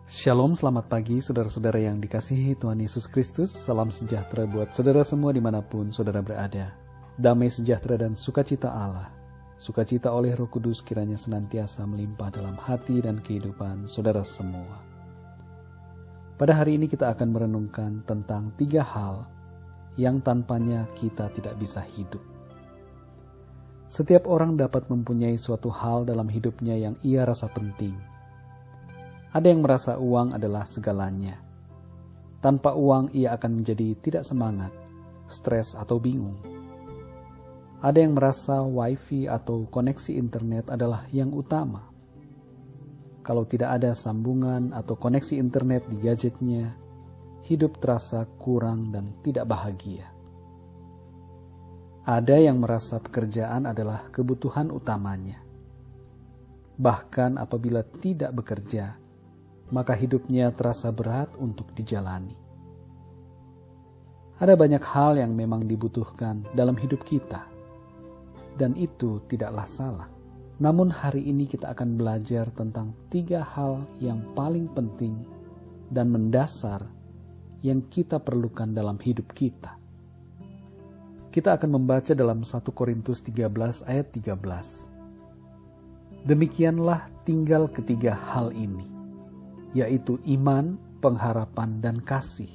Shalom, selamat pagi saudara-saudara yang dikasihi Tuhan Yesus Kristus. Salam sejahtera buat saudara semua dimanapun saudara berada. Damai sejahtera dan sukacita Allah, sukacita oleh Roh Kudus kiranya senantiasa melimpah dalam hati dan kehidupan saudara semua. Pada hari ini kita akan merenungkan tentang 3 hal yang tanpanya kita tidak bisa hidup. Setiap orang dapat mempunyai suatu hal dalam hidupnya yang ia rasa penting. Ada yang merasa uang adalah segalanya. Tanpa uang ia akan menjadi tidak semangat, stres atau bingung. Ada yang merasa wifi atau koneksi internet adalah yang utama. Kalau tidak ada sambungan atau koneksi internet di gadgetnya, hidup terasa kurang dan tidak bahagia. Ada yang merasa pekerjaan adalah kebutuhan utamanya. Bahkan apabila tidak bekerja, maka hidupnya terasa berat untuk dijalani. Ada banyak hal yang memang dibutuhkan dalam hidup kita, dan itu tidaklah salah. Namun hari ini kita akan belajar tentang 3 hal yang paling penting dan mendasar yang kita perlukan dalam hidup kita. Kita akan membaca dalam 1 Korintus 13 ayat 13. Demikianlah tinggal ketiga hal ini, yaitu iman, pengharapan, dan kasih.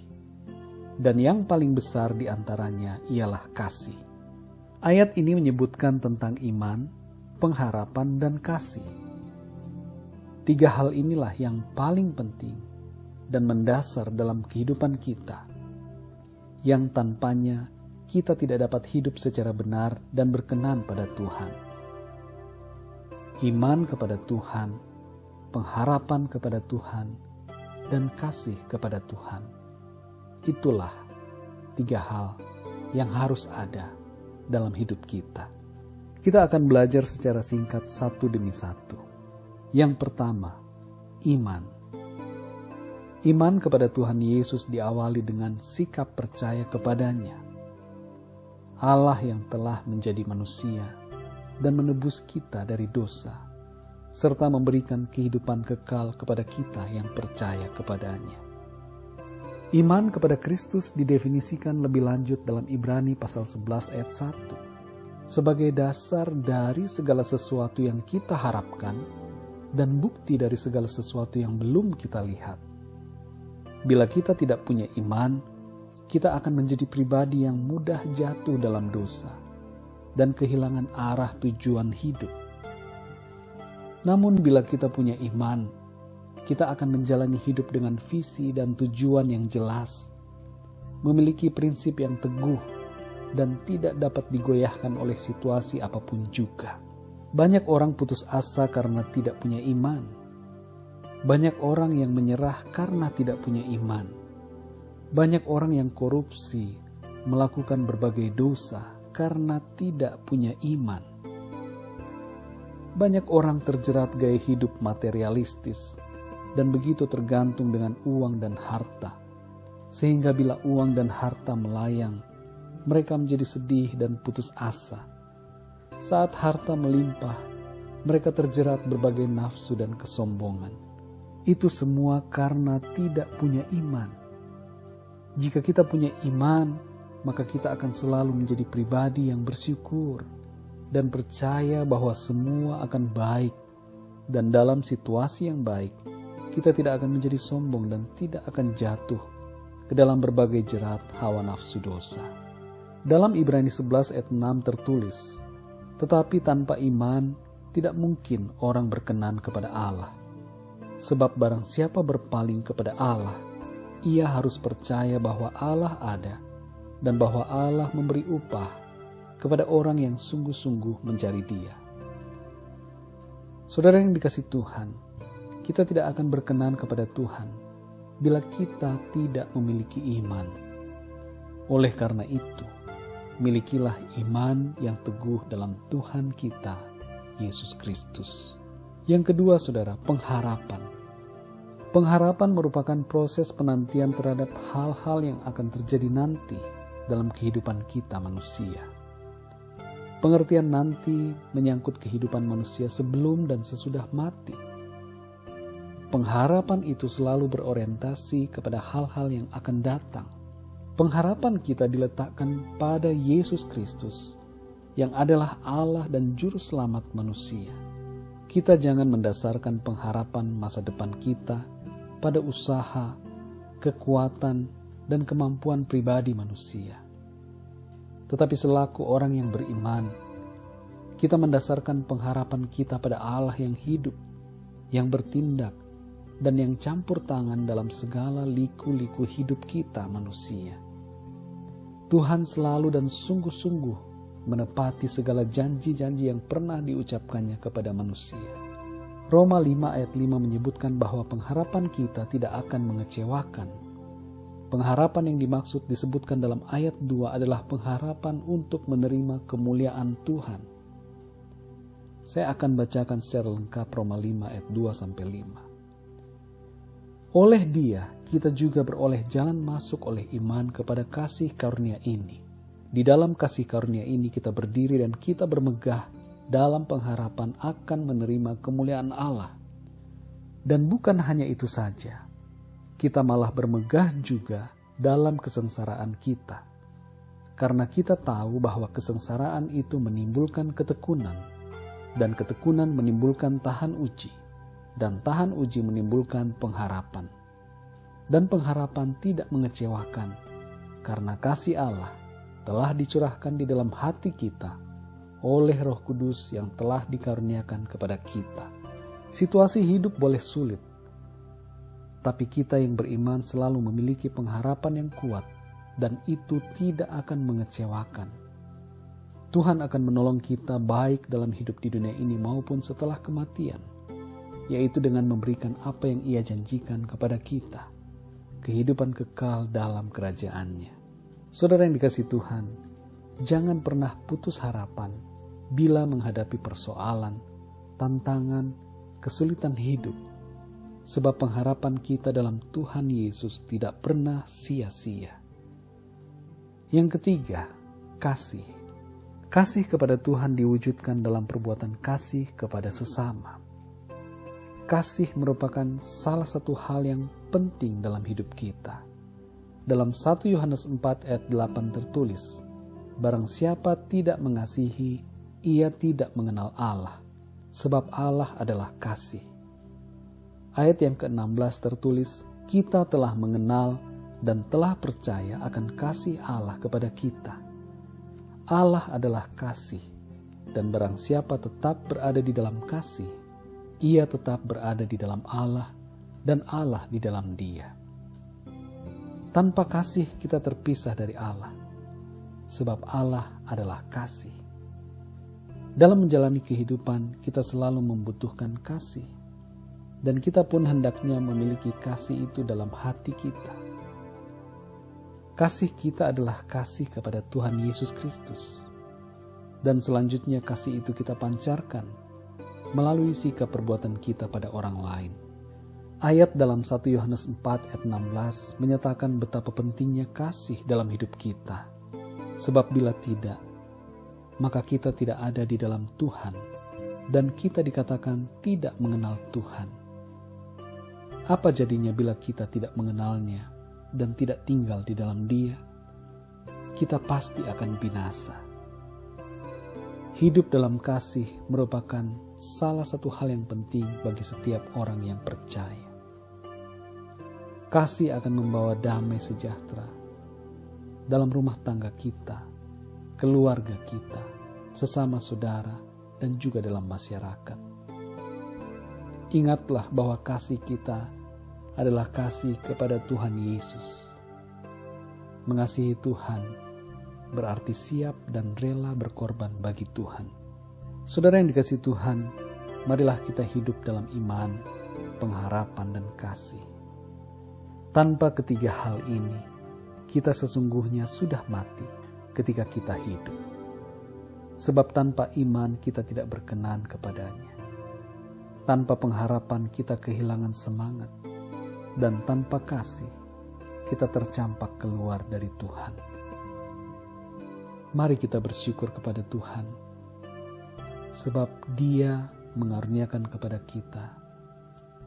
Dan yang paling besar di antaranya ialah kasih. Ayat ini menyebutkan tentang iman, pengharapan, dan kasih. 3 hal inilah yang paling penting dan mendasar dalam kehidupan kita, yang tanpanya kita tidak dapat hidup secara benar dan berkenan pada Tuhan. Iman kepada Tuhan, pengharapan kepada Tuhan, dan kasih kepada Tuhan. Itulah 3 hal yang harus ada dalam hidup kita. Kita akan belajar secara singkat satu demi satu. Yang pertama, iman. Iman kepada Tuhan Yesus diawali dengan sikap percaya kepadanya. Allah yang telah menjadi manusia dan menebus kita dari dosa, serta memberikan kehidupan kekal kepada kita yang percaya kepadanya. Iman kepada Kristus didefinisikan lebih lanjut dalam Ibrani pasal 11 ayat 1 sebagai dasar dari segala sesuatu yang kita harapkan dan bukti dari segala sesuatu yang belum kita lihat. Bila kita tidak punya iman, kita akan menjadi pribadi yang mudah jatuh dalam dosa dan kehilangan arah tujuan hidup. Namun bila kita punya iman, kita akan menjalani hidup dengan visi dan tujuan yang jelas, memiliki prinsip yang teguh, dan tidak dapat digoyahkan oleh situasi apapun juga. Banyak orang putus asa karena tidak punya iman. Banyak orang yang menyerah karena tidak punya iman. Banyak orang yang korupsi, melakukan berbagai dosa karena tidak punya iman. Banyak orang terjerat gaya hidup materialistis dan begitu tergantung dengan uang dan harta, sehingga bila uang dan harta melayang, mereka menjadi sedih dan putus asa. Saat harta melimpah, mereka terjerat berbagai nafsu dan kesombongan. Itu semua karena tidak punya iman. Jika kita punya iman, maka kita akan selalu menjadi pribadi yang bersyukur dan percaya bahwa semua akan baik, dan dalam situasi yang baik kita tidak akan menjadi sombong dan tidak akan jatuh ke dalam berbagai jerat hawa nafsu dosa. Dalam Ibrani 11 ayat 6 tertulis, tetapi tanpa iman tidak mungkin orang berkenan kepada Allah. Sebab barang siapa berpaling kepada Allah, ia harus percaya bahwa Allah ada dan bahwa Allah memberi upah kepada orang yang sungguh-sungguh mencari Dia. Saudara yang dikasihi Tuhan, kita tidak akan berkenan kepada Tuhan bila kita tidak memiliki iman. Oleh karena itu, milikilah iman yang teguh dalam Tuhan kita, Yesus Kristus. Yang kedua, saudara, pengharapan. Pengharapan merupakan proses penantian terhadap hal-hal yang akan terjadi nanti dalam kehidupan kita manusia. Pengertian nanti menyangkut kehidupan manusia sebelum dan sesudah mati. pengharapan itu selalu berorientasi kepada hal-hal yang akan datang. Pengharapan kita diletakkan pada Yesus Kristus, yang adalah Allah dan Juru Selamat manusia. Kita jangan mendasarkan pengharapan masa depan kita pada usaha, kekuatan, dan kemampuan pribadi manusia. Tetapi selaku orang yang beriman, kita mendasarkan pengharapan kita pada Allah yang hidup, yang bertindak, dan yang campur tangan dalam segala liku-liku hidup kita manusia. Tuhan selalu dan sungguh-sungguh menepati segala janji-janji yang pernah diucapkannya kepada manusia. Roma 5 ayat 5 menyebutkan bahwa pengharapan kita tidak akan mengecewakan. Pengharapan yang dimaksud disebutkan dalam ayat 2 adalah pengharapan untuk menerima kemuliaan Tuhan. Saya akan bacakan secara lengkap Roma 5 ayat 2-5. Oleh Dia, kita juga beroleh jalan masuk oleh iman kepada kasih karunia ini. Di dalam kasih karunia ini kita berdiri dan kita bermegah dalam pengharapan akan menerima kemuliaan Allah. Dan bukan hanya itu saja, kita malah bermegah juga dalam kesengsaraan kita. Karena kita tahu bahwa kesengsaraan itu menimbulkan ketekunan, dan ketekunan menimbulkan tahan uji, dan tahan uji menimbulkan pengharapan. Dan pengharapan tidak mengecewakan, karena kasih Allah telah dicurahkan di dalam hati kita oleh Roh Kudus yang telah dikaruniakan kepada kita. Situasi hidup boleh sulit, tapi kita yang beriman selalu memiliki pengharapan yang kuat, dan itu tidak akan mengecewakan. Tuhan akan menolong kita baik dalam hidup di dunia ini maupun setelah kematian, yaitu dengan memberikan apa yang Ia janjikan kepada kita, kehidupan kekal dalam kerajaan-Nya. Saudara yang dikasihi Tuhan, jangan pernah putus harapan bila menghadapi persoalan, tantangan, kesulitan hidup. Sebab pengharapan kita dalam Tuhan Yesus tidak pernah sia-sia. Yang ketiga, kasih. Kasih kepada Tuhan diwujudkan dalam perbuatan kasih kepada sesama. Kasih merupakan salah satu hal yang penting dalam hidup kita. Dalam 1 Yohanes 4 ayat 8 tertulis, barang siapa tidak mengasihi, ia tidak mengenal Allah, sebab Allah adalah kasih. Ayat yang ke-16 tertulis, kita telah mengenal dan telah percaya akan kasih Allah kepada kita. Allah adalah kasih, dan barang siapa tetap berada di dalam kasih, ia tetap berada di dalam Allah, dan Allah di dalam Dia. Tanpa kasih kita terpisah dari Allah, sebab Allah adalah kasih. Dalam menjalani kehidupan kita selalu membutuhkan kasih, dan kita pun hendaknya memiliki kasih itu dalam hati kita. Kasih kita adalah kasih kepada Tuhan Yesus Kristus, dan selanjutnya kasih itu kita pancarkan melalui sikap perbuatan kita pada orang lain. Ayat dalam 1 Yohanes 4 ayat 16 menyatakan betapa pentingnya kasih dalam hidup kita. Sebab bila tidak, maka kita tidak ada di dalam Tuhan, dan kita dikatakan tidak mengenal Tuhan. Apa jadinya bila kita tidak mengenalnya dan tidak tinggal di dalam Dia? Kita pasti akan binasa. Hidup dalam kasih merupakan salah satu hal yang penting bagi setiap orang yang percaya. Kasih akan membawa damai sejahtera dalam rumah tangga kita, keluarga kita, sesama saudara, dan juga dalam masyarakat. Ingatlah bahwa kasih kita adalah kasih kepada Tuhan Yesus. Mengasihi Tuhan berarti siap dan rela berkorban bagi Tuhan. Saudara yang dikasihi Tuhan, marilah kita hidup dalam iman, pengharapan, dan kasih. Tanpa ketiga hal ini, kita sesungguhnya sudah mati ketika kita hidup. Sebab tanpa iman kita tidak berkenan kepadanya. Tanpa pengharapan kita kehilangan semangat. Dan tanpa kasih kita tercampak keluar dari Tuhan. Mari kita bersyukur kepada Tuhan, sebab Dia mengaruniakan kepada kita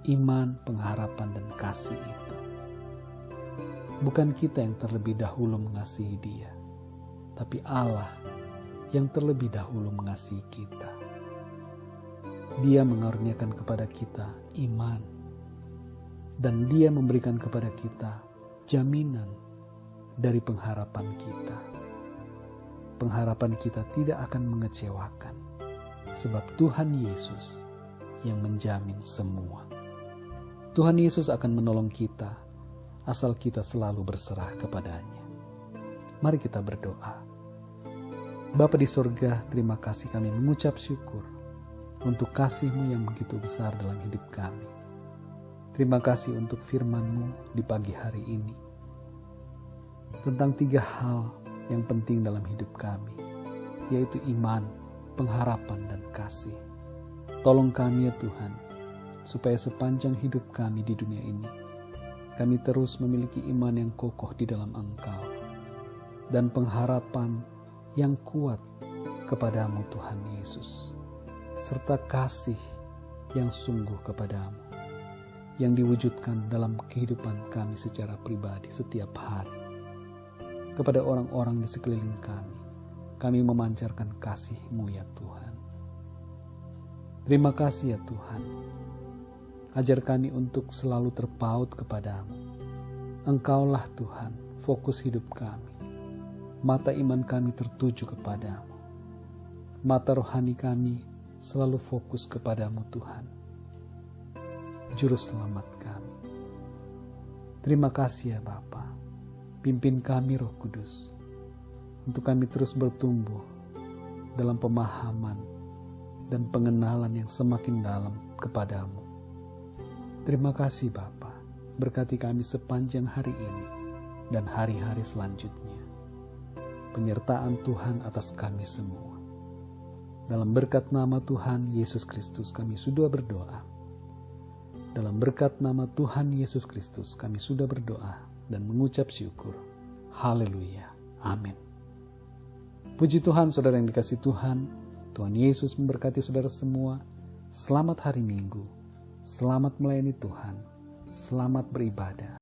iman, pengharapan, dan kasih itu. Bukan kita yang terlebih dahulu mengasihi Dia, tapi Allah yang terlebih dahulu mengasihi kita. Dia mengaruniakan kepada kita iman, dan Dia memberikan kepada kita jaminan dari pengharapan kita. Pengharapan kita tidak akan mengecewakan, sebab Tuhan Yesus yang menjamin semua. Tuhan Yesus akan menolong kita, asal kita selalu berserah kepada-Nya. Mari kita berdoa. Bapa di surga, terima kasih, kami mengucap syukur untuk kasih-Mu yang begitu besar dalam hidup kami. Terima kasih untuk firman-Mu di pagi hari ini, tentang 3 hal yang penting dalam hidup kami, yaitu iman, pengharapan, dan kasih. Tolong kami ya Tuhan, supaya sepanjang hidup kami di dunia ini, kami terus memiliki iman yang kokoh di dalam Engkau, dan pengharapan yang kuat kepadamu Tuhan Yesus, serta kasih yang sungguh kepadamu, yang diwujudkan dalam kehidupan kami secara pribadi setiap hari. Kepada orang-orang di sekeliling kami memancarkan kasih-Mu ya Tuhan. Terima kasih ya Tuhan. Ajar kami untuk selalu terpaut kepadamu. Engkaulah Tuhan, fokus hidup kami. Mata iman kami tertuju kepadamu. Mata rohani kami selalu fokus kepadamu Tuhan, Juru Selamat kami. Terima kasih ya Bapa. Pimpin kami Roh Kudus, untuk kami terus bertumbuh dalam pemahaman dan pengenalan yang semakin dalam kepadamu. Terima kasih Bapa, berkati kami sepanjang hari ini dan hari-hari selanjutnya. Penyertaan Tuhan atas kami semua. Dalam berkat nama Tuhan Yesus Kristus kami sudah berdoa. Dalam berkat nama Tuhan Yesus Kristus kami sudah berdoa dan mengucap syukur. Haleluya. Amin. Puji Tuhan, saudara yang dikasihi Tuhan. Tuhan Yesus memberkati saudara semua. Selamat hari Minggu. Selamat melayani Tuhan. Selamat beribadah.